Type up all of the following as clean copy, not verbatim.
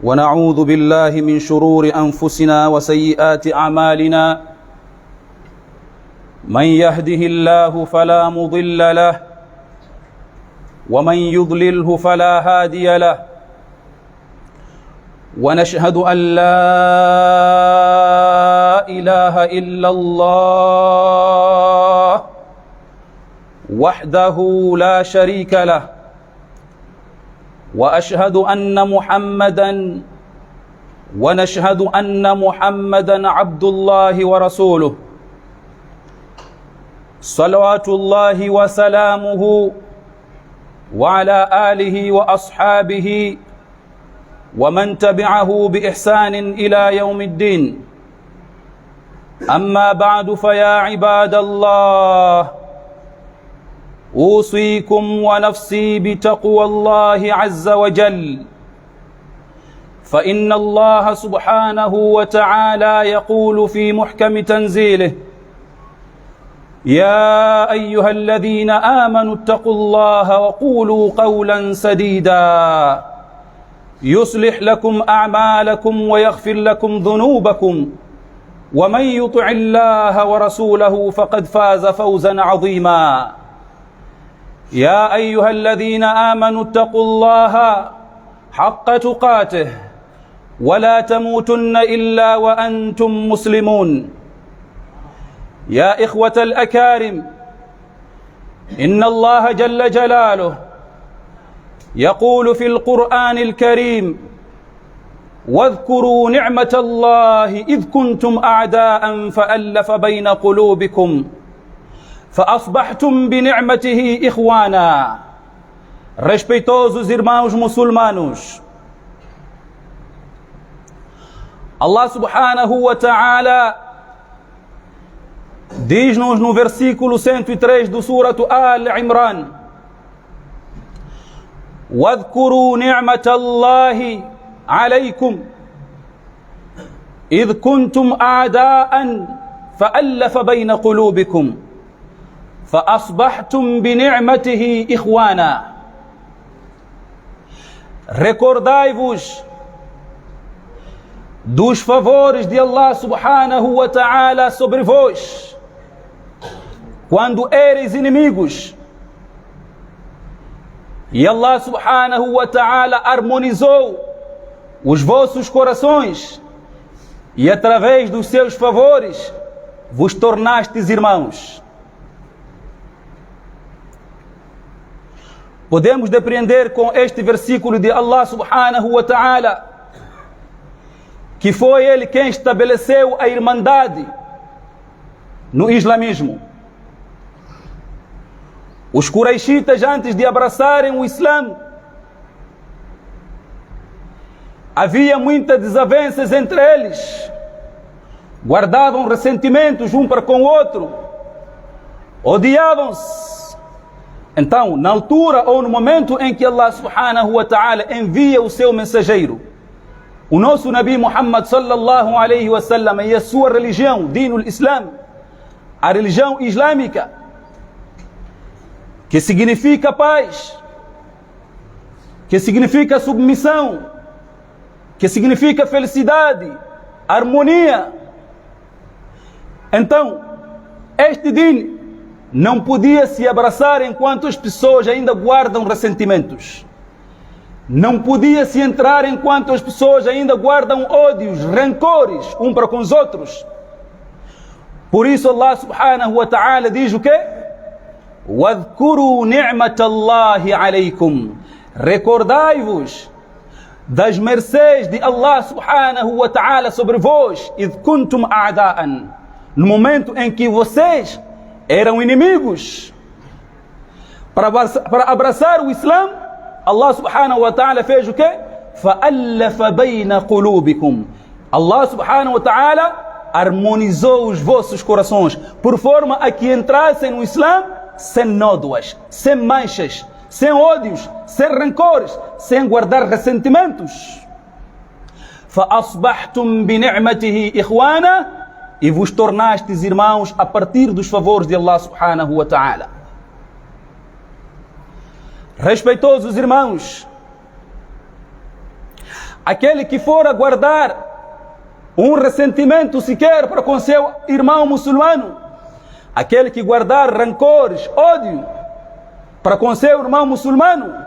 ونعوذ بالله من شرور أنفسنا وسيئات أعمالنا من يهده الله فلا مضل له ومن يضلله فلا هادي له ونشهد أن لا إله إلا الله وحده لا شريك له ونشهد أن محمدا عبد الله ورسوله صلوات الله وسلامه وعلى آله وأصحابه ومن تبعه بإحسان إلى يوم الدين. أما بعد فيا عباد الله أوصيكم ونفسي بتقوى الله عز وجل، فإن الله سبحانه وتعالى يقول في محكم تنزيله: يا أيها الذين آمنوا اتقوا الله وقولوا قولا سديدا يصلح لكم أعمالكم ويغفر لكم ذنوبكم ومن يطع الله ورسوله فقد فاز فوزا عظيما. يا أيها الذين آمنوا اتقوا الله حق تقاته ولا تموتن إلا وأنتم مسلمون. يا إخوة الأكارم، إن الله جل جلاله يقول في القرآن الكريم: واذكروا نعمة الله إذ كنتم أعداء فألف بين قلوبكم فأصبحتم بنعمته إخوانا. Respeitosos irmãos muçulmanos, Allah subhanahu wa ta'ala diz-nos no versículo 103 do Surah Al-Imran: واذكروا نعمة الله عليكم إذ كنتم أعداء فألف بين قلوبكم فأصبحتم بنعمته إخوانا. Recordai-vos dos favores de Allah subhanahu wa ta'ala sobre vós, quando eres inimigos, e Allah subhanahu wa ta'ala harmonizou os vossos corações e através dos seus favores vos tornastes irmãos. Podemos depreender com este versículo de Allah subhanahu wa ta'ala que foi Ele quem estabeleceu a irmandade no islamismo. Os Quraishitas, antes de abraçarem o Islã, havia muitas desavenças entre eles, guardavam ressentimentos um para com o outro, odiavam-se. Então, na altura ou no momento em que Allah subhanahu wa ta'ala envia o seu mensageiro, o nosso Nabi Muhammad sallallahu alaihi wa sallam, e a sua religião, Dinul Islam, a religião islâmica, que significa paz, que significa submissão, que significa felicidade, harmonia. Então, este din não podia se abraçar enquanto as pessoas ainda guardam ressentimentos. Não podia se entrar enquanto as pessoas ainda guardam ódios, rancores um para com os outros. Por isso Allah subhanahu wa ta'ala diz o quê? وَاذْكُرُوا نِعْمَةَ اللَّهِ عَلَيْكُمْ. Recordai-vos das mercês de Allah subhanahu wa ta'ala sobre vós, إِذْ كُنْتُمْ أَعْدَاءً, no momento em que vocês eram inimigos. Para abraçar o Islã, Allah subhanahu wa ta'ala fez o quê? فَأَلَّفَ بَيْنَ قُلُوبِكُمْ. Allah subhanahu wa ta'ala harmonizou os vossos corações, por forma a que entrassem no Islã sem nódoas, sem manchas, sem ódios, sem rancores, sem guardar ressentimentos. فَأَصْبَحْتُمْ بِنِعْمَتِهِ إِخْوَانًا, e vos tornastes irmãos a partir dos favores de Allah subhanahu wa ta'ala. Respeitosos irmãos, aquele que for a guardar um ressentimento sequer para com seu irmão muçulmano, aquele que guardar rancores, ódio para com seu irmão muçulmano,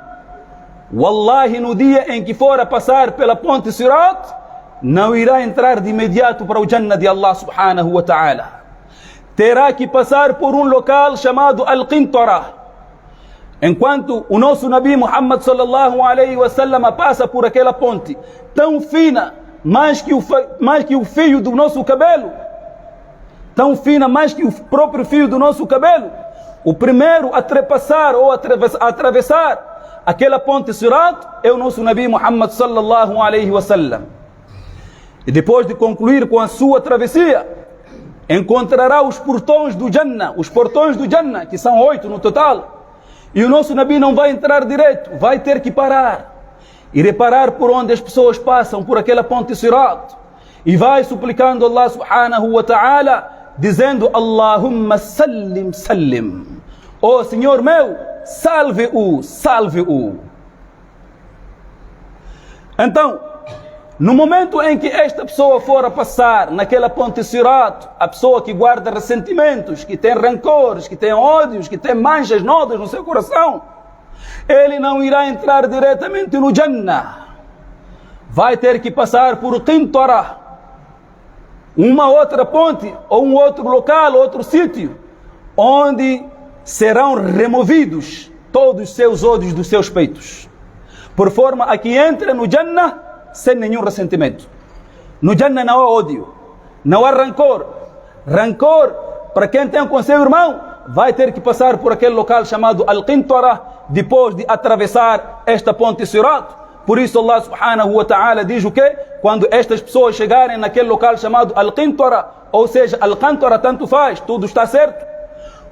wallahi, no dia em que for a passar pela ponte Sirat, não irá entrar de imediato para o Jannah de Allah subhanahu wa ta'ala. Terá que passar por um local chamado Al-Qintara. Enquanto o nosso Nabi Muhammad sallallahu alaihi wasallam passa por aquela ponte tão fina, mais que o fio do nosso cabelo, tão fina mais que o próprio fio do nosso cabelo, o primeiro a trepassar ou a atravessar aquela ponte Sirat é o nosso Nabi Muhammad sallallahu alaihi wasallam. E depois de concluir com a sua travessia, encontrará os portões do Jannah, que são 8 no total. E o nosso Nabi não vai entrar direto, vai ter que parar e reparar por onde as pessoas passam por aquela ponte Sirat, e vai suplicando Allah subhanahu wa ta'ala, dizendo: Allahumma sallim sallim, ó Senhor meu, salve-o, salve-o. Então, no momento em que esta pessoa for a passar naquela ponte Sirat, a pessoa que guarda ressentimentos, que tem rancores, que tem ódios, que tem manchas, nodas no seu coração, ele não irá entrar diretamente no Jannah. Vai ter que passar por Qintara, uma outra ponte, ou um outro local, outro sítio, onde serão removidos todos os seus ódios dos seus peitos, por forma a que entra no Jannah sem nenhum ressentimento. No Jannah não há ódio, não há rancor. Rancor, para quem tem com seu irmão, vai ter que passar por aquele local chamado Al-Qintara, depois de atravessar esta ponte Sirat. Por isso Allah subhanahu wa ta'ala diz o quê? Quando estas pessoas chegarem naquele local chamado Al-Qintara, ou seja, Al-Qintara tanto faz, tudo está certo.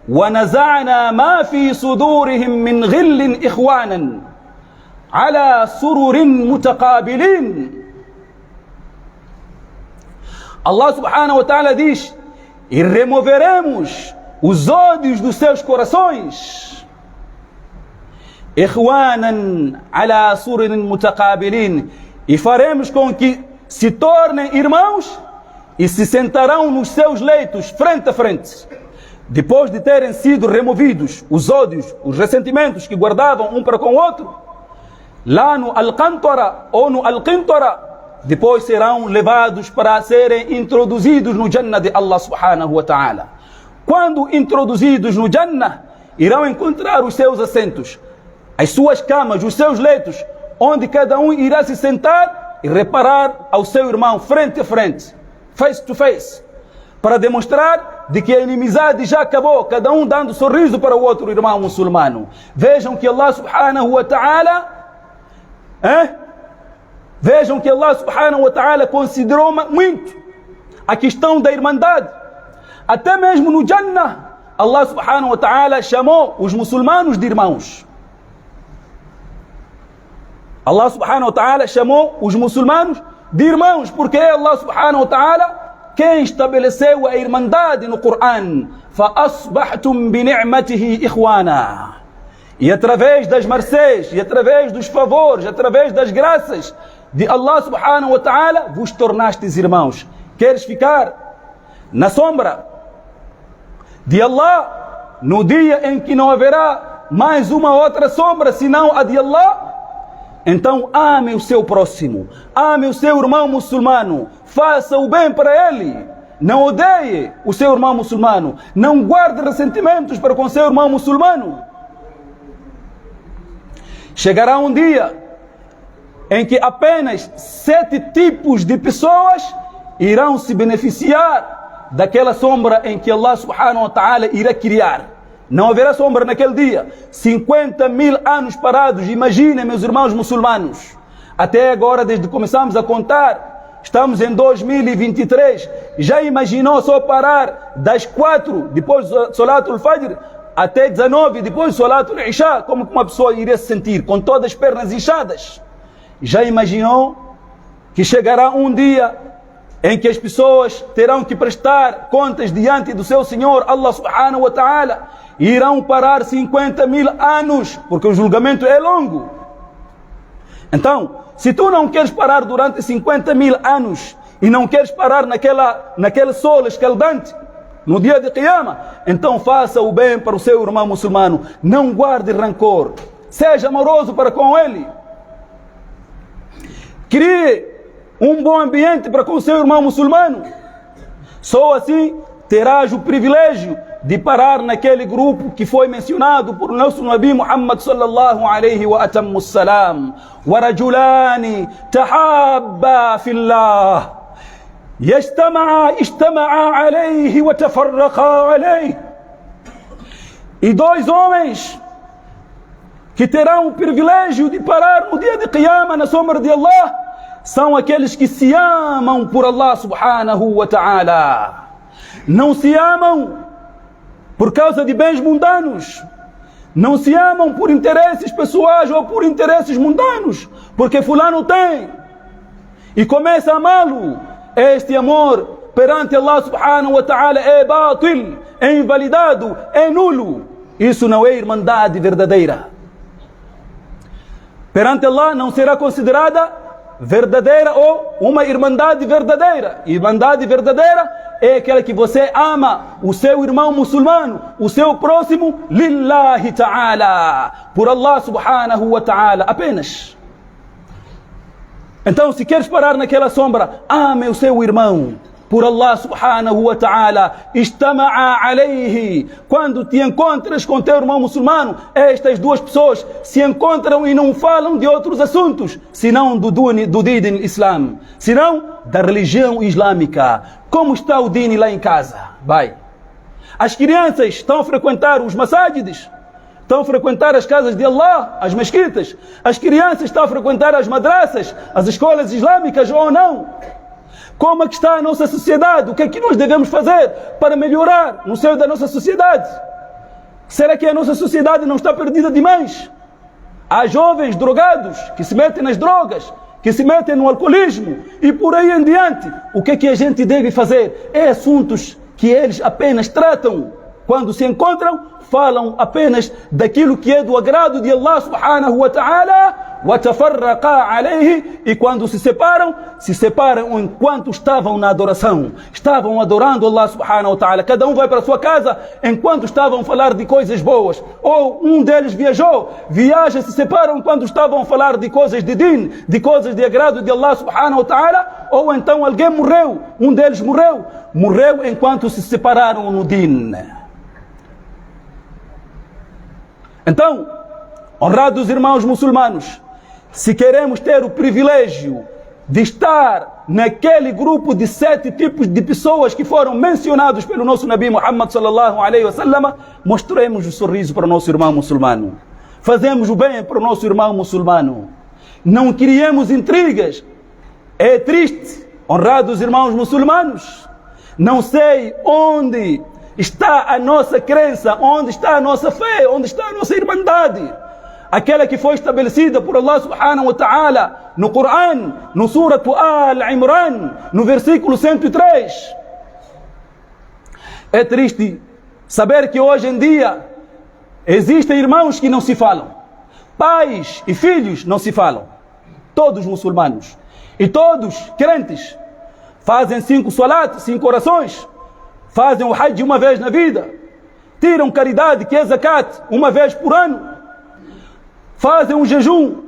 وَنَزَعْنَا مَا فِي صُدُورِهِمْ مِنْ غِلٍّ إِخْوَانًا على سرر متقابلين. Allah subhanahu wa ta'ala diz: e removeremos os ódios dos seus corações. Ikhwanan ala sururin mutaqabilin. E faremos com que se tornem irmãos e se sentarão nos seus leitos frente a frente, depois de terem sido removidos os ódios, os ressentimentos que guardavam um para com o outro. Lá no Al-Qintara ou no Al-Qintara, depois serão levados para serem introduzidos no Jannah de Allah subhanahu wa ta'ala. Quando introduzidos no Jannah, irão encontrar os seus assentos, as suas camas, os seus leitos, onde cada um irá se sentar e reparar ao seu irmão frente a frente, face to face, para demonstrar de que a inimizade já acabou, cada um dando sorriso para o outro irmão muçulmano. Vejam que Allah subhanahu wa ta'ala Vejam que Allah subhanahu wa ta'ala considerou muito a questão da irmandade. Até mesmo no Jannah, Allah subhanahu wa ta'ala chamou os muçulmanos de irmãos. Allah subhanahu wa ta'ala chamou os muçulmanos de irmãos, porque é Allah subhanahu wa ta'ala quem estabeleceu a irmandade no Coran. فَأَصْبَحْتُمْ بِنِعْمَتِهِ إِخْوَانًا. E através das mercês, e através dos favores, através das graças de Allah subhanahu wa ta'ala, vos tornastes irmãos. Queres ficar na sombra de Allah no dia em que não haverá mais uma outra sombra senão a de Allah? Então ame o seu próximo, ame o seu irmão muçulmano, faça o bem para ele, não odeie o seu irmão muçulmano, não guarde ressentimentos para com seu irmão muçulmano. Chegará um dia em que apenas 7 tipos de pessoas irão se beneficiar daquela sombra em que Allah subhanahu wa ta'ala irá criar. Não haverá sombra naquele dia. 50.000 anos parados, imaginem, meus irmãos muçulmanos. Até agora, desde que começamos a contar, estamos em 2023. Já imaginou só parar das 4, depois do Salatul Fajr, até 19, depois do Salatul Isha, como uma pessoa iria se sentir, com todas as pernas inchadas? Já imaginou que chegará um dia em que as pessoas terão que prestar contas diante do seu Senhor, Allah subhanahu wa ta'ala, e irão parar 50.000 anos, porque o julgamento é longo. Então, se tu não queres parar durante 50.000 anos e não queres parar naquele sol escaldante, no dia de Qiyama, então faça o bem para o seu irmão muçulmano. Não guarde rancor. Seja amoroso para com ele. Crie um bom ambiente para com o seu irmão muçulmano. Só assim terás o privilégio de parar naquele grupo que foi mencionado por nosso Nabi Muhammad sallallahu alaihi wa atammu salam. وَرَجُلَانِ تَحَابَّا فِي اللَّهِ اجتمعا عليه وتفرقا عليه. E dois homens que terão o privilégio de parar no dia de Qiyama na sombra de Allah são aqueles que se amam por Allah subhanahu wa ta'ala. Não se amam por causa de bens mundanos. Não se amam por interesses pessoais ou por interesses mundanos, porque fulano tem, e começa a amá-lo. Este amor perante Allah subhanahu wa ta'ala é batil, é invalidado, é nulo. Isso não é irmandade verdadeira. Perante Allah não será considerada verdadeira ou uma irmandade verdadeira. Irmandade verdadeira é aquela que você ama o seu irmão muçulmano, o seu próximo, lillahi ta'ala, por Allah subhanahu wa ta'ala apenas. Então, se queres parar naquela sombra, ame o seu irmão, por Allah subhanahu wa ta'ala. Istama'a alayhi. Quando te encontras com teu irmão muçulmano, estas duas pessoas se encontram e não falam de outros assuntos, senão do din Islam, senão da religião islâmica. Como está o din lá em casa? Vai. As crianças estão a frequentar os masájides, estão a frequentar as casas de Allah, as mesquitas. As crianças estão a frequentar as madrasas, as escolas islâmicas ou não? Como é que está a nossa sociedade? O que é que nós devemos fazer para melhorar no seio da nossa sociedade? Será que a nossa sociedade não está perdida demais? Há jovens drogados que se metem nas drogas, que se metem no alcoolismo e por aí em diante. O que é que a gente deve fazer? É assuntos que eles apenas tratam. Quando se encontram, falam apenas daquilo que é do agrado de Allah subhanahu wa ta'ala. وَتَفَرَّقَا عَلَيْهِ. E quando se separam enquanto estavam na adoração. Estavam adorando Allah subhanahu wa ta'ala. Cada um vai para a sua casa enquanto estavam a falar de coisas boas. Ou um deles viaja, se separam enquanto estavam a falar de coisas de din, de coisas de agrado de Allah subhanahu wa ta'ala. Ou então alguém morreu, um deles morreu enquanto se separaram no din. Então, honrados irmãos muçulmanos, se queremos ter o privilégio de estar naquele grupo de 7 tipos de pessoas que foram mencionados pelo nosso Nabi Muhammad sallallahu alaihi wasallam, mostremos o sorriso para o nosso irmão muçulmano. Fazemos o bem para o nosso irmão muçulmano. Não criemos intrigas. É triste, honrados irmãos muçulmanos. Não sei onde está a nossa crença, onde está a nossa fé, onde está a nossa irmandade. Aquela que foi estabelecida por Allah subhanahu wa ta'ala no Coran, no Surat Al-Imran, no versículo 103. É triste saber que hoje em dia existem irmãos que não se falam. Pais e filhos não se falam. Todos muçulmanos e todos crentes. Fazem 5 salat, 5 orações. Fazem o hajj uma vez na vida. Tiram caridade, que é zakat, uma vez por ano. Fazem um jejum,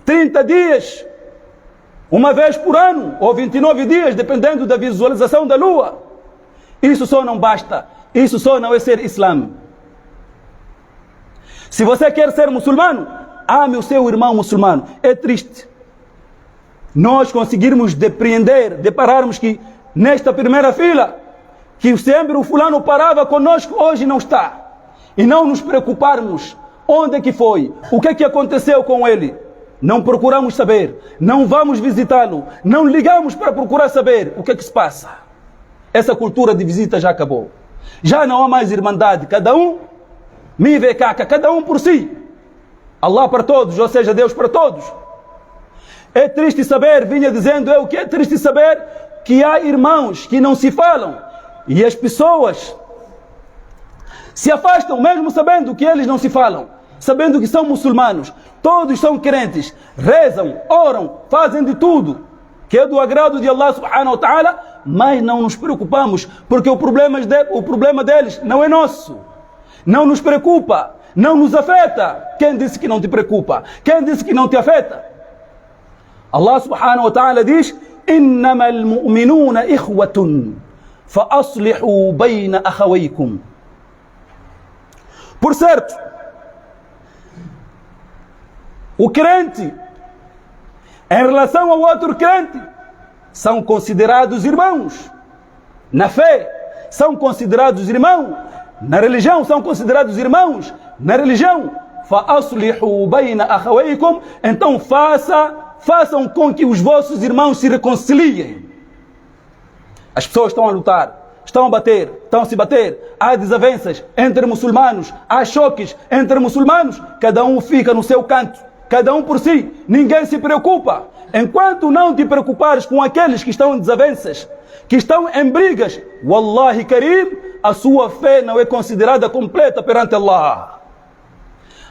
30 dias, uma vez por ano, ou 29 dias, dependendo da visualização da lua. Isso só não basta. Isso só não é ser Islã. Se você quer ser muçulmano, ame o seu irmão muçulmano. É triste nós conseguirmos depararmos que nesta primeira fila, que sempre o fulano parava conosco, hoje não está. E não nos preocuparmos. Onde é que foi? O que é que aconteceu com ele? Não procuramos saber. Não vamos visitá-lo. Não ligamos para procurar saber o que é que se passa. Essa cultura de visita já acabou. Já não há mais irmandade. Cada um, me vê caca, cada um por si. Allah para todos, ou seja, Deus para todos. É triste saber, vinha dizendo eu, que é triste saber que há irmãos que não se falam. E as pessoas se afastam mesmo sabendo que eles não se falam. sabendo que são muçulmanos, todos são crentes, rezam, oram, fazem de tudo que é do agrado de Allah subhanahu wa ta'ala, mas não nos preocupamos, porque o problema deles não é nosso, não nos preocupa, não nos afeta. Quem disse que não te preocupa? Quem disse que não te afeta? Allah subhanahu wa ta'ala diz: إنما المؤمنون إخوة فأصلحوا بين أخويكم. Por certo, o crente em relação ao outro crente são considerados irmãos na fé, são considerados irmãos na religião, são considerados irmãos na religião. فأصلحوا بين أخويكم. Então façam com que os vossos irmãos se reconciliem. As pessoas estão a lutar, estão a bater, estão a se bater, há desavenças entre muçulmanos, há choques entre muçulmanos, cada um fica no seu canto, cada um por si, ninguém se preocupa. Enquanto não te preocupares com aqueles que estão em desavenças, que estão em brigas, Wallahi Karim, a sua fé não é considerada completa perante Allah.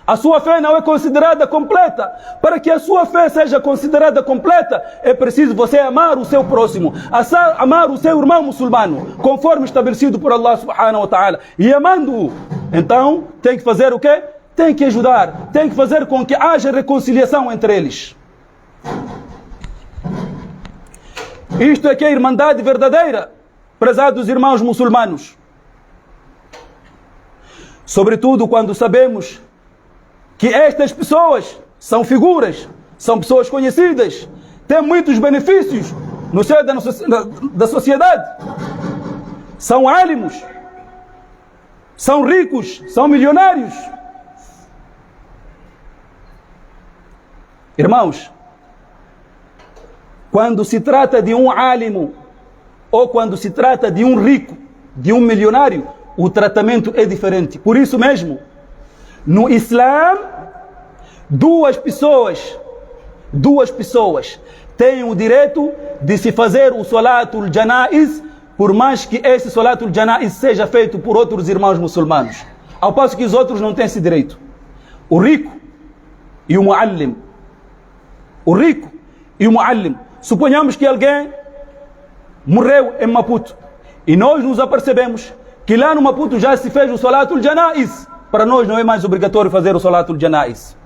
A sua fé não é considerada completa. Para que a sua fé seja considerada completa, é preciso você amar o seu próximo, amar o seu irmão muçulmano, conforme estabelecido por Allah subhanahu wa ta'ala. E amando-o, então tem que fazer o quê? Tem que ajudar, tem que fazer com que haja reconciliação entre eles. Isto é que é a irmandade verdadeira, prezados irmãos muçulmanos. Sobretudo quando sabemos que estas pessoas são figuras, são pessoas conhecidas, têm muitos benefícios no seio da sociedade. São álimos, são ricos, são milionários. Irmãos, quando se trata de um álimo ou quando se trata de um rico, de um milionário, o tratamento é diferente. Por isso mesmo, no Islã, duas pessoas têm o direito de se fazer o Salatul Janaiz, por mais que esse Salatul Janaiz seja feito por outros irmãos muçulmanos, ao passo que os outros não têm esse direito. O rico e o muallim. O rico e o muallim. Suponhamos que alguém morreu em Maputo e nós nos apercebemos que lá no Maputo já se fez o Salatul Janaiz. Para nós não é mais obrigatório fazer o Salatul Janaiz.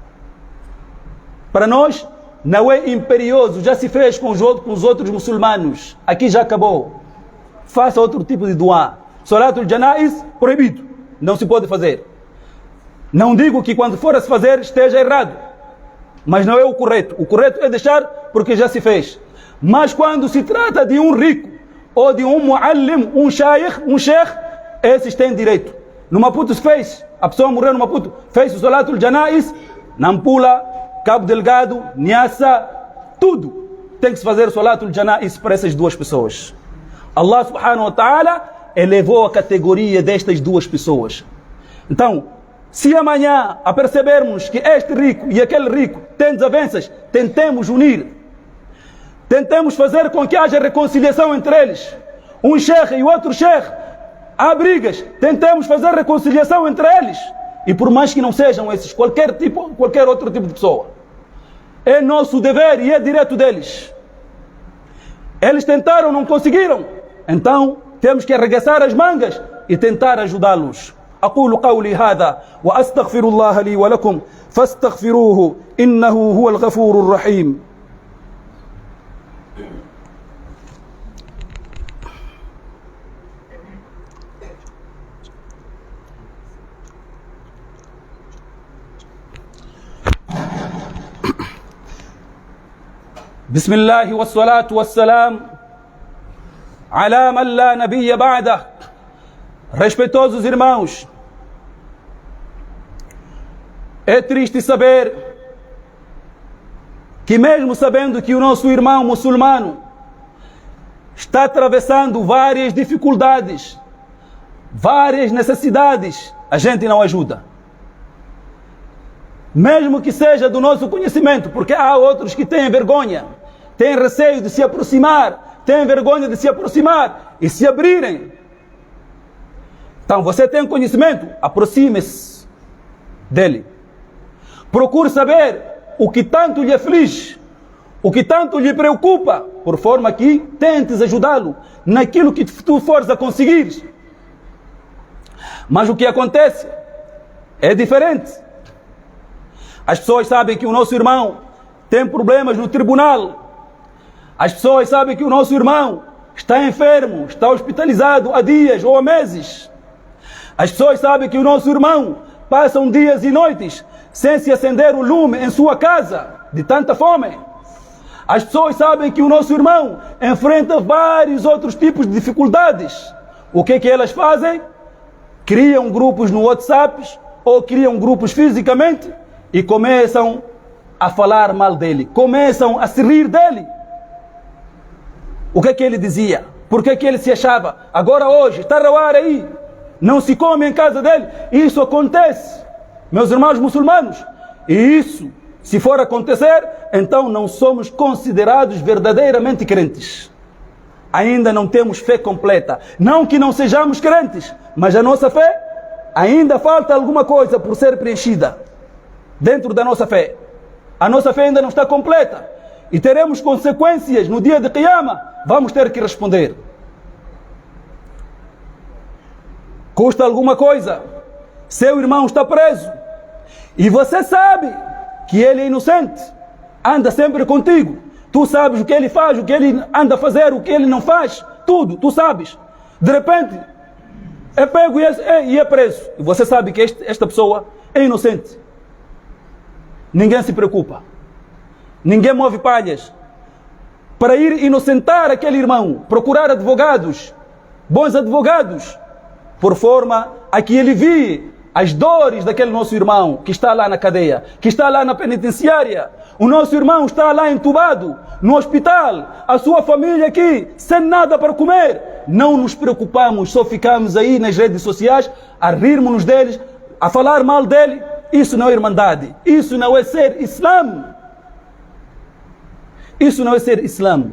Para nós não é imperioso, já se fez com os outros muçulmanos. Aqui já acabou. Faça outro tipo de dua. Salatul Janaiz, proibido. Não se pode fazer. Não digo que quando for a se fazer esteja errado, mas não é o correto. O correto é deixar porque já se fez. Mas quando se trata de um rico ou de um muallim, um sheikh, esses têm direito. No Maputo se fez. A pessoa morreu no Maputo, fez o Salatul Janaiz, Nampula, Cabo Delgado, Niassa, tudo. Tem que se fazer o Salatul Janaiz para essas duas pessoas. Allah subhanahu wa ta'ala elevou a categoria destas duas pessoas. Então, se amanhã apercebermos que este rico e aquele rico têm desavenças, tentemos unir. Tentemos fazer com que haja reconciliação entre eles. Um sheikh e o outro sheikh. Há brigas, tentemos fazer reconciliação entre eles. E por mais que não sejam esses, qualquer outro tipo de pessoa, é nosso dever e é direito deles. Eles tentaram, não conseguiram. Então temos que arregaçar as mangas e tentar ajudá-los. أقول قولي هذا وأستغفر الله لي ولكم فاستغفروه إنه هو الغفور الرحيم. بسم الله والصلاة والسلام على من لا نبي بعده. Respeitosos irmãos, é triste saber que mesmo sabendo que o nosso irmão muçulmano está atravessando várias dificuldades, várias necessidades, a gente não ajuda. Mesmo que seja do nosso conhecimento, porque há outros que têm vergonha, têm receio de se aproximar, têm vergonha de se aproximar e se abrirem. Então você tem conhecimento, aproxime-se dele. Procure saber o que tanto lhe aflige, o que tanto lhe preocupa, por forma que tentes ajudá-lo naquilo que tu fores a conseguir. Mas o que acontece é diferente. As pessoas sabem que o nosso irmão tem problemas no tribunal. As pessoas sabem que o nosso irmão está enfermo, está hospitalizado há dias ou há meses. As pessoas sabem que o nosso irmão passa dias e noites sem se acender o lume em sua casa, de tanta fome. As pessoas sabem que o nosso irmão enfrenta vários outros tipos de dificuldades. O que é que elas fazem? Criam grupos no WhatsApp ou criam grupos fisicamente e começam a falar mal dele, começam a se rir dele. O que é que ele dizia? Por que é que ele se achava? Agora hoje, está a ar aí, não se come em casa dele. Isso acontece, meus irmãos muçulmanos. E isso, se for acontecer, então não somos considerados verdadeiramente crentes. Ainda não temos fé completa. Não que não sejamos crentes, mas a nossa fé ainda falta alguma coisa por ser preenchida dentro da nossa fé. A nossa fé ainda não está completa e teremos consequências no dia de Qiyama. Vamos ter que responder. Custa alguma coisa? Seu irmão está preso e você sabe que ele é inocente, anda sempre contigo. Tu sabes o que ele faz, o que ele anda a fazer, o que ele não faz, tudo, tu sabes. De repente, é pego e é preso. E você sabe que esta pessoa é inocente. Ninguém se preocupa. Ninguém move palhas para ir inocentar aquele irmão, procurar advogados, bons advogados, por forma a que ele vê as dores daquele nosso irmão que está lá na cadeia, que está lá na penitenciária. O nosso irmão está lá entubado, no hospital, a sua família aqui, sem nada para comer. Não nos preocupamos, só ficamos aí nas redes sociais, a rirmos-nos deles, a falar mal dele. Isso não é irmandade, isso não é ser Islã. Isso não é ser Islã.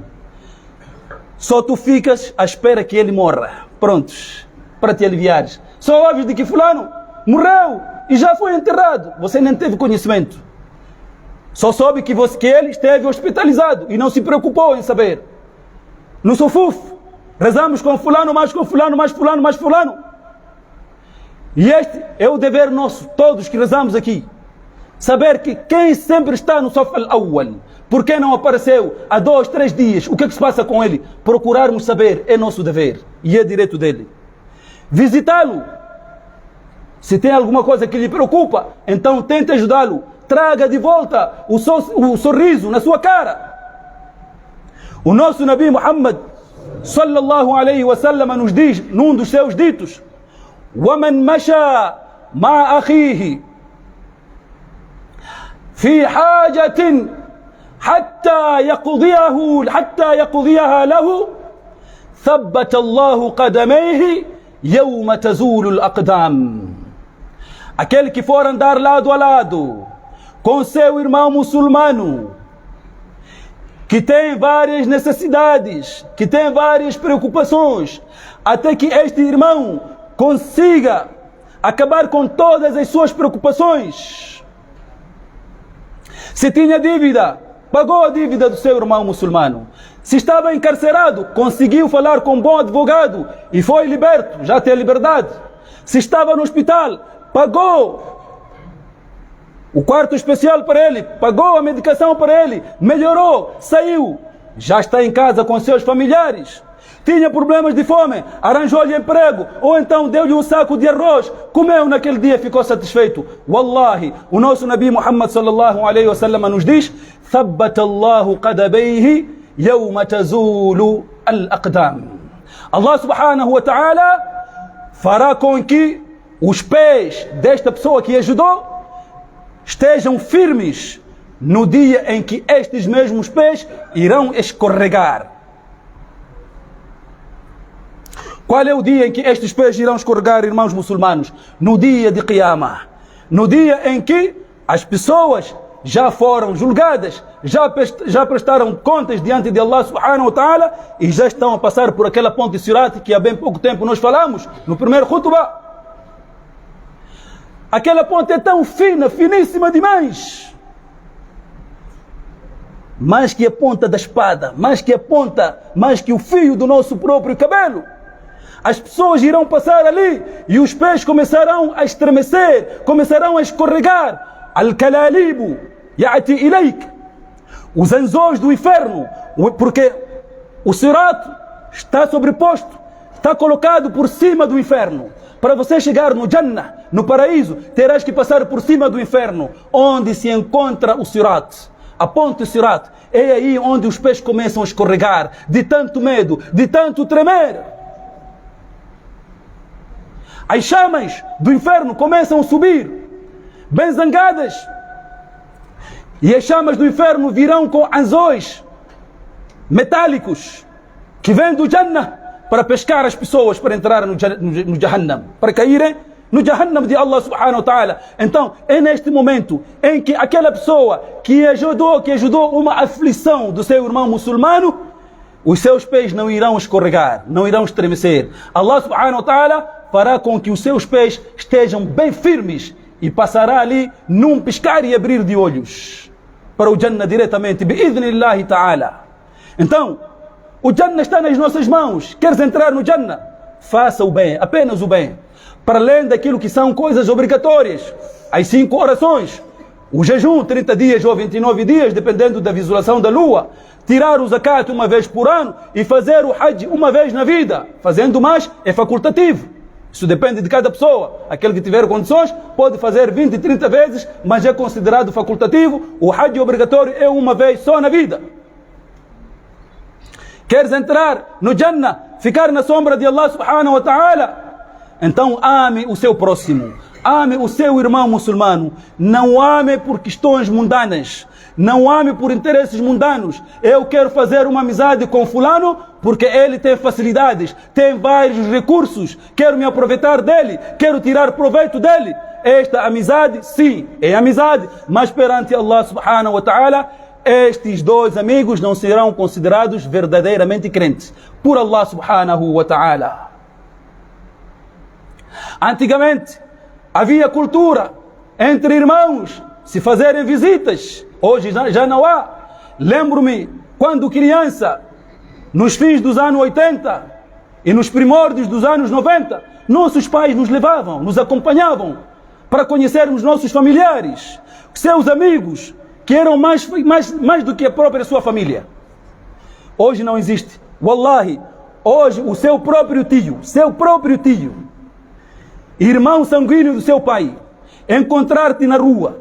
Só tu ficas à espera que ele morra, prontos, para te aliviares. Só ouves de que fulano morreu e já foi enterrado. Você nem teve conhecimento. Só soube que ele esteve hospitalizado e não se preocupou em saber. No sufuf, rezamos com fulano, mais com fulano, mais fulano, mais fulano. E este é o dever nosso, todos que rezamos aqui. Saber que quem sempre está no Saf al-Awwal, por que não apareceu há 2, 3 dias, o que é que se passa com ele? Procurarmos saber, é nosso dever e é direito dele. Visitá-lo. Se tem alguma coisa que lhe preocupa, então tente ajudá-lo. Traga de volta o sorriso na sua cara. O nosso Nabi Muhammad sallallahu alaihi wa sallam nos diz num dos seus ditos: وَمَنْ مَشَى مَعَ أَخِيهِ في حاجة حتى يقضيها له ثبت الله قدميه يوم تزول الأقدام. Aquele que for andar lado a lado com seu irmão muçulmano, que tem várias necessidades, que tem várias preocupações, até que este irmão consiga acabar com todas as suas preocupações. Se tinha dívida, pagou a dívida do seu irmão muçulmano. Se estava encarcerado, conseguiu falar com um bom advogado e foi liberto, já tem liberdade. Se estava no hospital, pagou o quarto especial para ele, pagou a medicação para ele, melhorou, saiu, já está em casa com seus familiares. Tinha problemas de fome, arranjou-lhe emprego, ou então deu-lhe um saco de arroz, comeu naquele dia, ficou satisfeito. Wallahi, o nosso Nabi Muhammad sallallahu alaihi wa sallam nos diz: ثبت الله قدميه يوم تزول الأقدام. Allah subhanahu wa ta'ala fará com que os pés desta pessoa que ajudou estejam firmes no dia em que estes mesmos pés irão escorregar. Qual é o dia em que estes pés irão escorregar, irmãos muçulmanos? No dia de Qiyamah. No dia em que as pessoas já foram julgadas, já prestaram contas diante de Allah subhanahu wa ta'ala e já estão a passar por aquela ponte Sirat que há bem pouco tempo nós falamos, no primeiro khutbah. Aquela ponte é tão fina, finíssima demais. Mais que a ponta da espada, mais que o fio do nosso próprio cabelo. As pessoas irão passar ali e os pés começarão a estremecer, começarão a escorregar. Al-kalalibu ya'ti ilayk. Os anzóis do inferno, porque o sirat está sobreposto, está colocado por cima do inferno. Para você chegar no Jannah, no paraíso, terás que passar por cima do inferno, onde se encontra o sirat. A ponte sirat. É aí onde os pés começam a escorregar, de tanto medo, de tanto tremer. As chamas do inferno começam a subir, bem zangadas. E as chamas do inferno virão com anzóis metálicos que vêm do Jannah para pescar as pessoas para entrar no Jahannam, para caírem no Jahannam de Allah subhanahu wa ta'ala. Então, é neste momento em que aquela pessoa que ajudou uma aflição do seu irmão muçulmano, os seus pés não irão escorregar, não irão estremecer. Allah subhanahu wa ta'ala fará com que os seus pés estejam bem firmes e passará ali num piscar e abrir de olhos para o Jannah diretamente, bi'idhnillahi ta'ala. Então, o Jannah está nas nossas mãos. Queres entrar no Jannah? Faça o bem, apenas o bem. Para além daquilo que são coisas obrigatórias, as 5 orações, o jejum 30 dias ou 29 dias, dependendo da visualização da lua, tirar o zakat uma vez por ano e fazer o hajj uma vez na vida. Fazendo mais é facultativo. Isso depende de cada pessoa. Aquele que tiver condições pode fazer 20, 30 vezes, mas é considerado facultativo. O hajj obrigatório é uma vez só na vida. Queres entrar no Jannah, ficar na sombra de Allah subhanahu wa ta'ala? Então ame o seu próximo, ame o seu irmão muçulmano. Não ame por questões mundanas, não ame por interesses mundanos. Eu quero fazer uma amizade com fulano porque ele tem facilidades, tem vários recursos, quero me aproveitar dele, quero tirar proveito dele. Esta amizade, sim, é amizade, mas perante Allah subhanahu wa ta'ala, estes 2 amigos não serão considerados verdadeiramente crentes por Allah subhanahu wa ta'ala. Antigamente havia cultura entre irmãos se fazerem visitas. Hoje já não há. Lembro-me quando criança, nos fins dos anos 80 e nos primórdios dos anos 90, nossos pais nos levavam, nos acompanhavam para conhecermos nossos familiares, seus amigos, que eram mais do que a própria sua família. Hoje não existe. Wallahi, hoje o seu próprio tio, irmão sanguíneo do seu pai, encontrar-te na rua,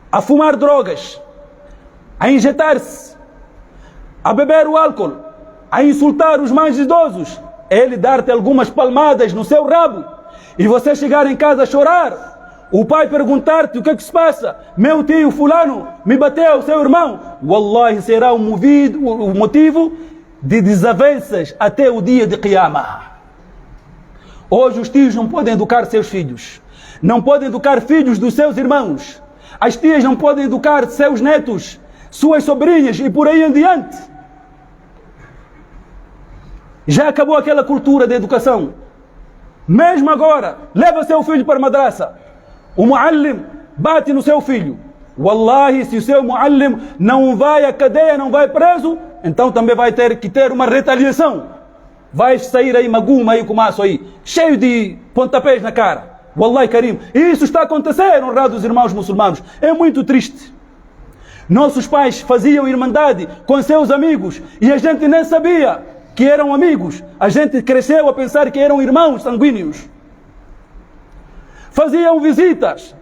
a fumar drogas, a injetar-se, a beber o álcool, a insultar os mais idosos, ele dar-te algumas palmadas no seu rabo e você chegar em casa a chorar. O pai perguntar-te o que é que se passa. Meu tio fulano me bateu, seu irmão. Wallahi, será o motivo de desavenças até o dia de Qiyamah. Hoje os tios não podem educar seus filhos. Não podem educar filhos dos seus irmãos. As tias não podem educar seus netos, suas sobrinhas e por aí em diante. Já acabou aquela cultura de educação. Mesmo agora, leva seu filho para a madraça. O muallim bate no seu filho. Wallahi, se o seu muallim não vai à cadeia, não vai preso, então também vai ter que ter uma retaliação. Vai sair aí maguma aí com maço aí, cheio de pontapés na cara. Wallahi Karim. E isso está acontecendo, honrados irmãos muçulmanos. É muito triste. Nossos pais faziam irmandade com seus amigos e a gente nem sabia que eram amigos. A gente cresceu a pensar que eram irmãos sanguíneos. Faziam visitas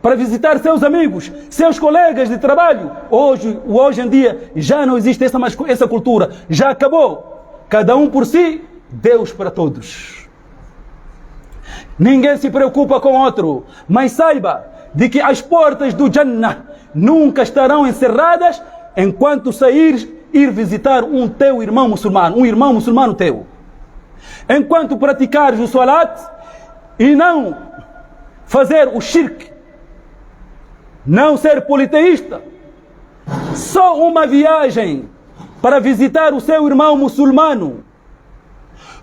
para visitar seus amigos, seus colegas de trabalho. Hoje em dia já não existe essa cultura. Já acabou. Cada um por si, Deus para todos. Ninguém se preocupa com outro. Mas saiba de que as portas do Jannah nunca estarão encerradas enquanto ir visitar um teu irmão muçulmano, um irmão muçulmano teu. Enquanto praticares o salat e não fazer o shirk, não ser politeísta, só uma viagem para visitar o seu irmão muçulmano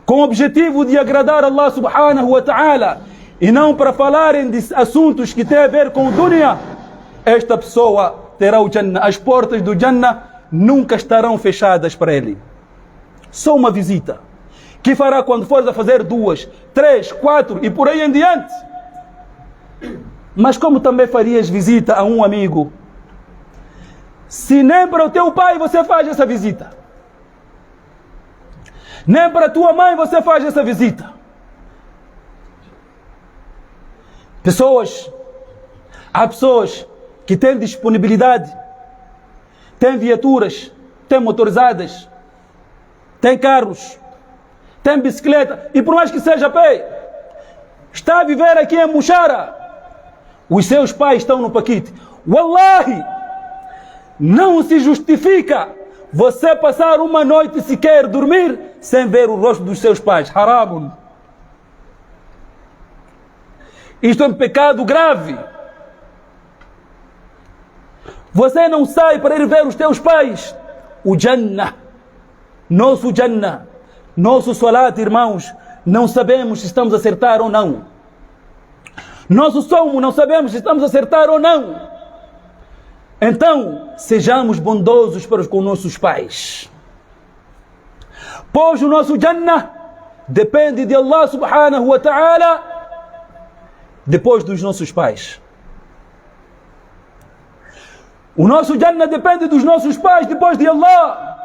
com o objetivo de agradar Allah subhanahu wa ta'ala e não para falarem de assuntos que têm a ver com o dunya, esta pessoa terá o Jannah. As portas do Jannah nunca estarão fechadas para ele. Só uma visita que fará quando fores a fazer 2, 3, 4 e por aí em diante. Mas como também farias visita a um amigo, se nem para o teu pai você faz essa visita, nem para a tua mãe você faz essa visita? Há pessoas que têm disponibilidade, têm viaturas, têm motorizadas, têm carros, têm bicicleta, e por mais que seja a pé, está a viver aqui em Muxara, os seus pais estão no Paquite. Wallahi, não se justifica você passar uma noite sequer dormir sem ver o rosto dos seus pais. Haramun. Isto é um pecado grave. Você não sai para ir ver os teus pais. O Jannah, nosso Jannah, nosso salat, irmãos, não sabemos se estamos a acertar ou não. Nosso somo, não sabemos se estamos a acertar ou não. Então, sejamos bondosos para com nossos pais. Pois o nosso Jannah depende de Allah subhanahu wa ta'ala depois dos nossos pais. O nosso Jannah depende dos nossos pais depois de Allah.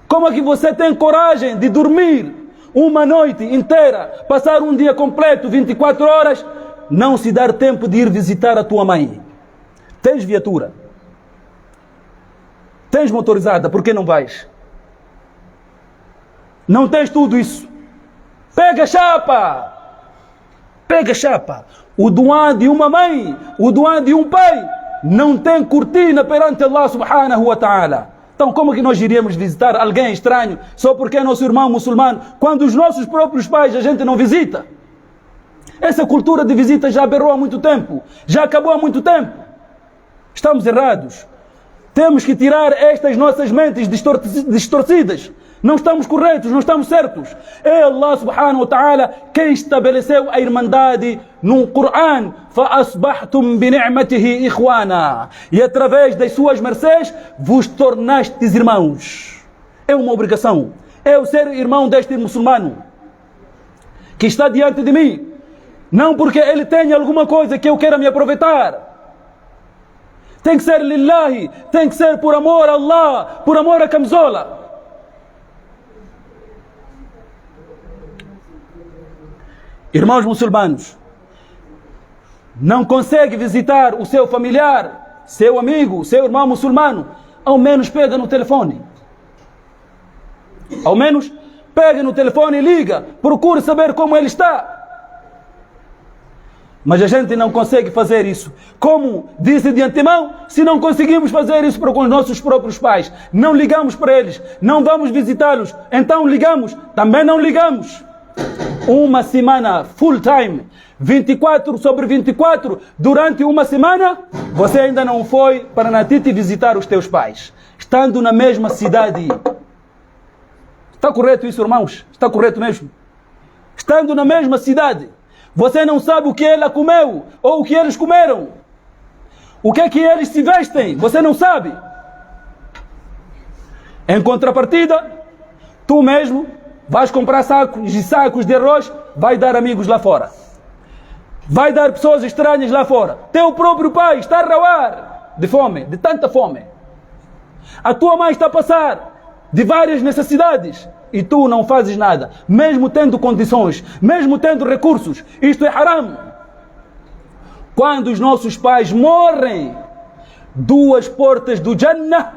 Como é que você tem coragem de dormir uma noite inteira, passar um dia completo, 24 horas, não se dar tempo de ir visitar a tua mãe? Tens viatura, tens motorizada, por que não vais? Não tens tudo isso. Pega chapa. Pega chapa. O doan de uma mãe, o doan de um pai, não tem cortina perante Allah subhanahu wa ta'ala. Então como que nós iríamos visitar alguém estranho só porque é nosso irmão muçulmano, quando os nossos próprios pais a gente não visita? Essa cultura de visita já aberrou há muito tempo, já acabou há muito tempo. Estamos errados. Temos que tirar estas nossas mentes distorcidas. Não estamos corretos, não estamos certos. É Allah subhanahu wa ta'ala quem estabeleceu a irmandade no Coran. فَأَصْبَحْتُمْ بِنِعْمَتِهِ إِخْوَانًا. E através das suas mercês vos tornastes irmãos. É uma obrigação. Eu ser irmão deste muçulmano que está diante de mim. Não porque ele tenha alguma coisa que eu queira me aproveitar. Tem que ser lillahi, tem que ser por amor a Allah, por amor a camisola. Irmãos muçulmanos, não consegue visitar o seu familiar, seu amigo, seu irmão muçulmano, ao menos pega no telefone. Ao menos pega no telefone e liga, procure saber como ele está. Mas a gente não consegue fazer isso. Como disse de antemão, se não conseguimos fazer isso para com os nossos próprios pais, não ligamos para eles, não vamos visitá-los, então ligamos, também não ligamos. Uma semana full time, 24/24, durante uma semana, você ainda não foi para Natite visitar os teus pais, estando na mesma cidade. Está correto isso, irmãos? Está correto mesmo? Estando na mesma cidade. Você não sabe o que ela comeu ou o que eles comeram. O que é que eles se vestem, você não sabe. Em contrapartida, tu mesmo vais comprar sacos e sacos de arroz, vai dar amigos lá fora. Vai dar pessoas estranhas lá fora. Teu próprio pai está a rauar de fome, de tanta fome. A tua mãe está a passar de várias necessidades. E tu não fazes nada, mesmo tendo condições, mesmo tendo recursos. Isto é haram. Quando os nossos pais morrem, 2 portas do Jannah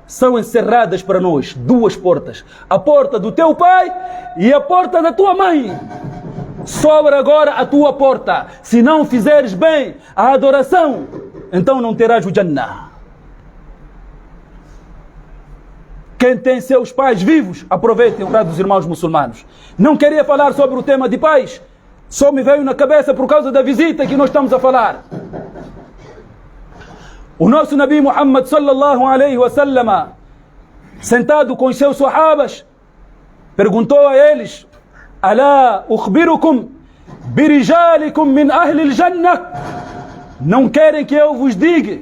são encerradas para nós. 2 portas. A porta do teu pai e a porta da tua mãe. Sobra agora a tua porta. Se não fizeres bem a adoração, então não terás o Jannah. Quem tem seus pais vivos, aproveitem o lado dos irmãos muçulmanos. Não queria falar sobre o tema de pais, só me veio na cabeça por causa da visita que nós estamos a falar. O nosso Nabi Muhammad sallallahu alaihi wasallam, sentado com os seus sahabas, perguntou a eles: Alá ukhbirukum birijalikum min ahli al-jannah. Não querem que eu vos diga,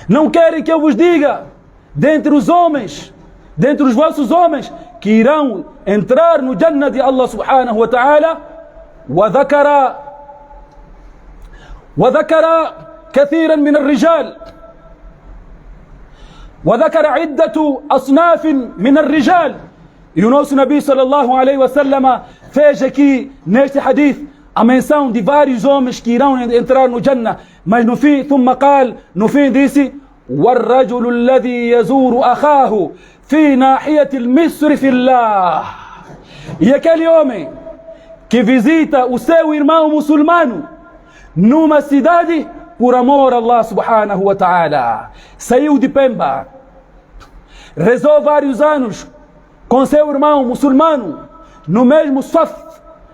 não querem que eu vos diga, dentre os homens, dentre os vossos homens, que irão entrar no Jannah de Allah subhanahu wa ta'ala. وذكر كثيرا من الرجال، وذكر عدة أصناف من الرجال. E o nosso Nabi sallallahu alaihi wasallam fez aqui neste hadith a menção de vários homens que irão entrar no Jannah, mas no fim, ثم قال, no fim disse: والرجل الذي يزور أخاه في ناحية المصر في الله. E aquele homem que visita o seu irmão muçulmano numa cidade por amor a Allah subhanahu wa ta'ala. Saiu de Pemba, rezou vários anos com seu irmão muçulmano no mesmo saf,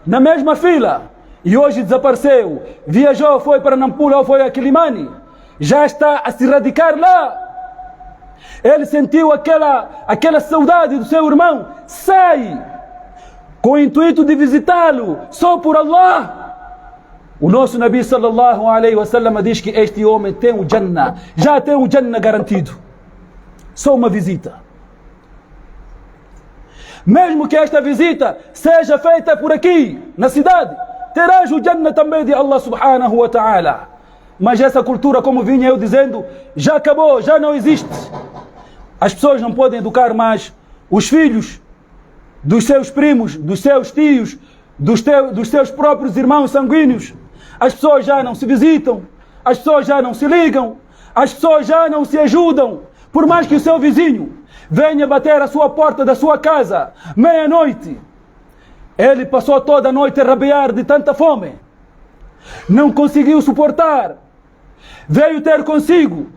na mesma fila, e hoje desapareceu. Viajou, foi para Nampula ou foi a Quilimani, já está a se radicar lá. Ele sentiu aquela saudade do seu irmão, sai com o intuito de visitá-lo só por Allah. O nosso Nabi sallallahu alaihi wasallam diz que este homem tem o Jannah, já tem o Jannah garantido, só uma visita. Mesmo que esta visita seja feita por aqui, na cidade, terás o Jannah também de Allah subhanahu wa ta'ala. Mas essa cultura, como vinha eu dizendo, já acabou, já não existe. As pessoas não podem educar mais os filhos dos seus primos, dos seus tios, dos seus próprios irmãos sanguíneos. As pessoas já não se visitam, as pessoas já não se ligam, as pessoas já não se ajudam. Por mais que o seu vizinho venha bater a sua porta da sua casa, meia-noite, ele passou toda a noite a rabiar de tanta fome, não conseguiu suportar, veio ter consigo: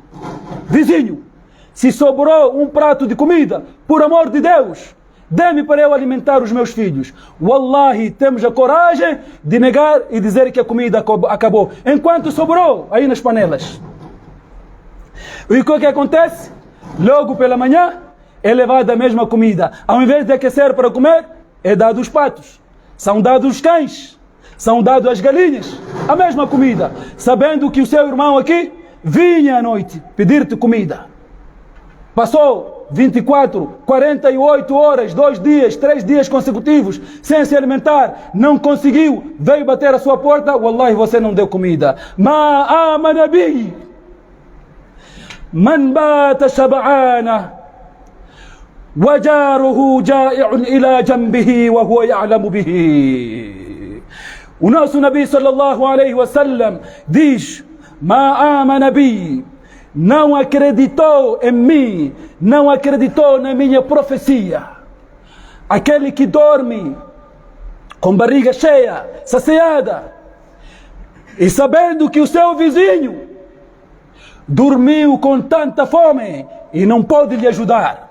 vizinho, se sobrou um prato de comida, por amor de Deus, dê-me para eu alimentar os meus filhos. Wallahi, temos a coragem de negar e dizer que a comida acabou, enquanto sobrou aí nas panelas. E o que acontece? Logo pela manhã é levada a mesma comida. Ao invés de aquecer para comer, é dado aos patos, são dados os cães, são dados às galinhas, a mesma comida, sabendo que o seu irmão aqui vinha à noite pedir-te comida. Passou 24, 48 horas, 2 dias, 3 dias consecutivos sem se alimentar, não conseguiu, veio bater a sua porta: wallahi, você não deu comida. Ma amana bi man bata shab'ana wa jaruhu ja'i'un ila janbihi wa huwa ya'lamu bihi. O nosso Nabi sallallahu alaihi wasallam diz: ma amana bi, não acreditou em mim, não acreditou na minha profecia, aquele que dorme com barriga cheia, saciada, e sabendo que o seu vizinho dormiu com tanta fome e não pode lhe ajudar.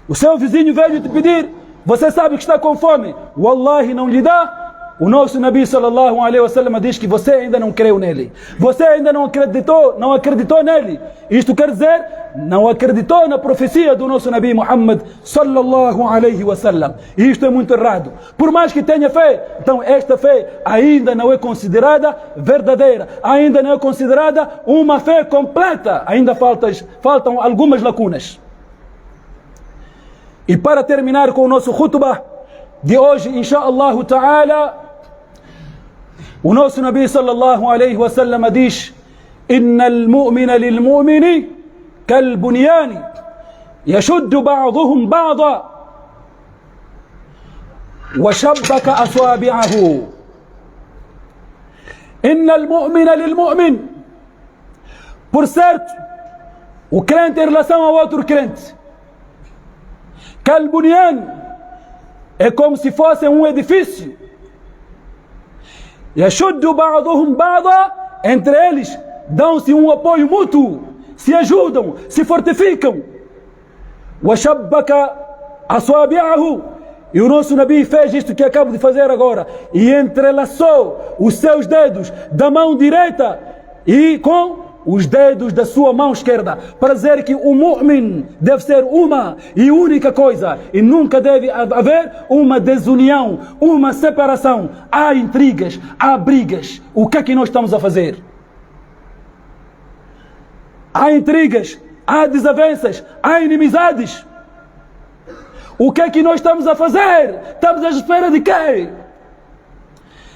O seu vizinho veio te pedir, você sabe que está com fome, wallahi, não lhe dá. O nosso Nabi sallallahu alaihi wasallam diz que você ainda não creu nele, você ainda não acreditou nele. Isto quer dizer, não acreditou na profecia do nosso Nabi Muhammad sallallahu alaihi wasallam. E isto é muito errado. Por mais que tenha fé, então esta fé ainda não é considerada verdadeira, ainda não é considerada uma fé completa, ainda faltam algumas lacunas. E para terminar com o nosso khutbah de hoje, inshallah ta'ala, o nosso Nabi sallallahu alaihi wasallam diz: innal mu'mina lil mu'mini kal bunyani yashuddu ba'dhuhum ba'dha wa shabbaka asabi'ahu. Innal mu'mina lil mu'min, por certo, o crente em relação ao outro crente, kal bunyan, é como se fosse um edifício. Yashuddu ba'dhuhum ba'dha, entre eles dão-se um apoio mútuo, se ajudam, se fortificam. Washabbaka asabi'ahu, e o nosso Nabi fez isto que acabo de fazer agora, e entrelaçou os seus dedos da mão direita e com os dedos da sua mão esquerda para dizer que o mu'min deve ser uma e única coisa e nunca deve haver uma desunião, uma separação. Há intrigas, há brigas. O que é que nós estamos a fazer? Há intrigas, há desavenças, há inimizades. O que é que nós estamos a fazer? Estamos à espera de quê?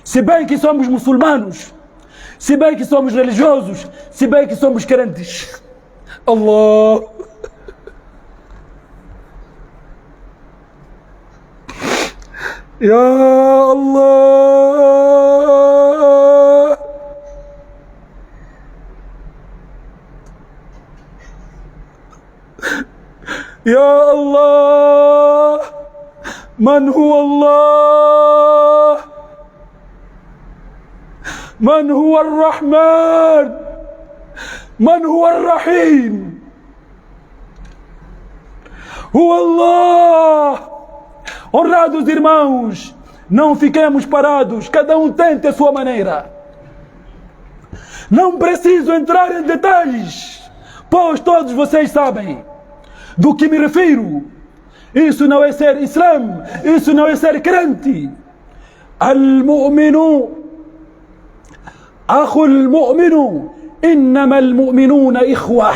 Se bem que somos muçulmanos, se bem que somos religiosos, se bem que somos crentes. Allah. Ya Allah. Ya Allah. Man huwa Allah? من هو الرحمن من هو الرحيم هو الله. Honrados irmãos, não fiquemos parados, cada um tente a sua maneira. Não preciso entrar em detalhes, pois todos vocês sabem do que me refiro. Isso não é ser Islã, isso não é ser crente. Al-mu'minu أخو المؤمن إنما المؤمنون إخوة.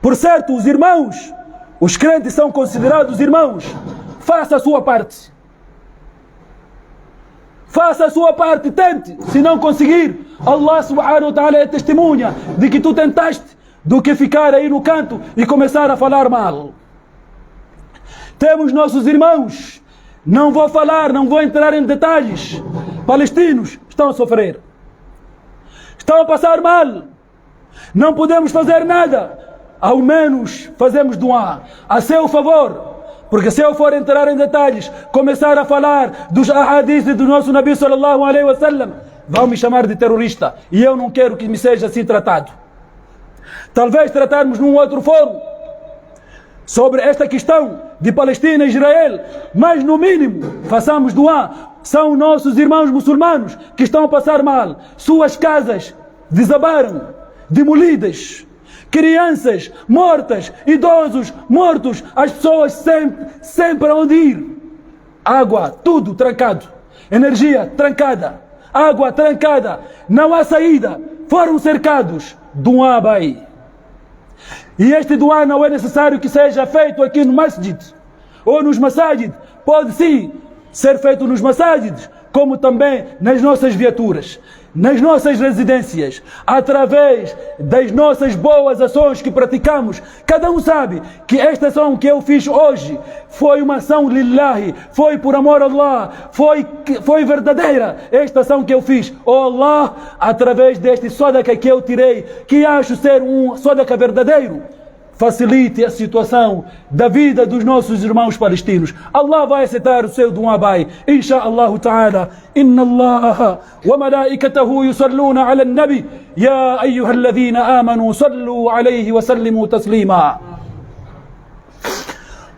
Por certo, os irmãos, os crentes são considerados irmãos. Faça a sua parte. Faça a sua parte, tente. Se não conseguir, Allah subhanahu wa ta'ala é testemunha de que tu tentaste, do que ficar aí no canto e começar a falar mal. Temos nossos irmãos. Não vou falar, não vou entrar em detalhes. Palestinos estão a sofrer. Estão a passar mal. Não podemos fazer nada. Ao menos fazemos duá a seu favor. Porque se eu for entrar em detalhes, começar a falar dos ahadis do nosso Nabi sallallahu alaihi wasallam, vão me chamar de terrorista. E eu não quero que me seja assim tratado. Talvez tratarmos num outro fórum sobre esta questão de Palestina e Israel, mas no mínimo façamos duá. São nossos irmãos muçulmanos que estão a passar mal. Suas casas desabaram, demolidas, crianças mortas, idosos mortos, as pessoas sempre onde ir. Água, tudo trancado, energia trancada, água trancada, não há saída, foram cercados. Duá vai. E este duá não é necessário que seja feito aqui no masjid ou nos masajid. Pode sim ser feito nos masajids, como também nas nossas viaturas, nas nossas residências, através das nossas boas ações que praticamos. Cada um sabe que esta ação que eu fiz hoje foi uma ação lillahi, foi por amor a Allah, foi verdadeira esta ação que eu fiz. Oh Allah, através deste sadaqa que eu tirei, que acho ser um sadaqa verdadeiro, facilite a situação da vida dos nossos irmãos palestinos. Allah vai aceitar o seu duá, bai. Insha'Allah ta'ala. Inna Allah wa malaikatahu yusalluna ala nabi. Ya ayyuhalladhina amanu sallu alayhi wa sallimu taslima.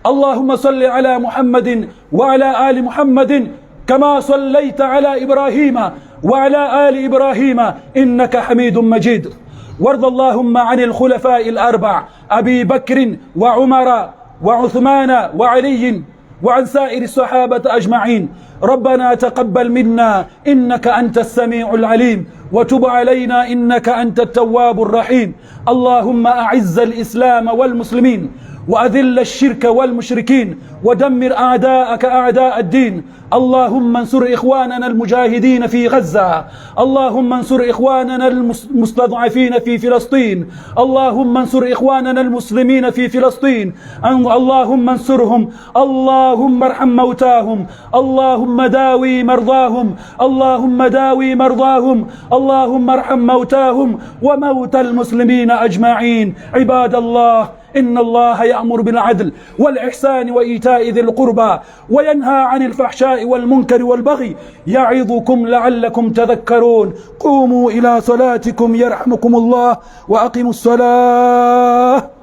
اللهم صل على محمد وعلى آل محمد كما صليت على إبراهيم وعلى آل إبراهيم إنك حميد مجيد. وارض اللهم عن الخلفاء الأربع أبي بكر وعمر وعثمان وعلي وعن سائر الصحابة أجمعين. ربنا تقبل منا إنك أنت السميع العليم وتب علينا إنك أنت التواب الرحيم. اللهم أعز الإسلام والمسلمين وأذل الشرك والمشركين ودمر أعداءك أعداء الدين. اللهم انصر إخواننا المجاهدين في غزة. اللهم انصر إخواننا المستضعفين في فلسطين. اللهم انصر إخواننا المسلمين في فلسطين. اللهم انصرهم. اللهم ارحم موتاهم. اللهم داوي مرضاهم. اللهم داوي مرضاهم. اللهم ارحم موتاهم وموتى المسلمين أجمعين. عباد الله، إن الله يأمر بالعدل والإحسان وإيتاء ذي القربى وينهى عن الفحشاء والمنكر والبغي يعظكم لعلكم تذكرون. قوموا إلى صلاتكم يرحمكم الله وأقيموا الصلاة.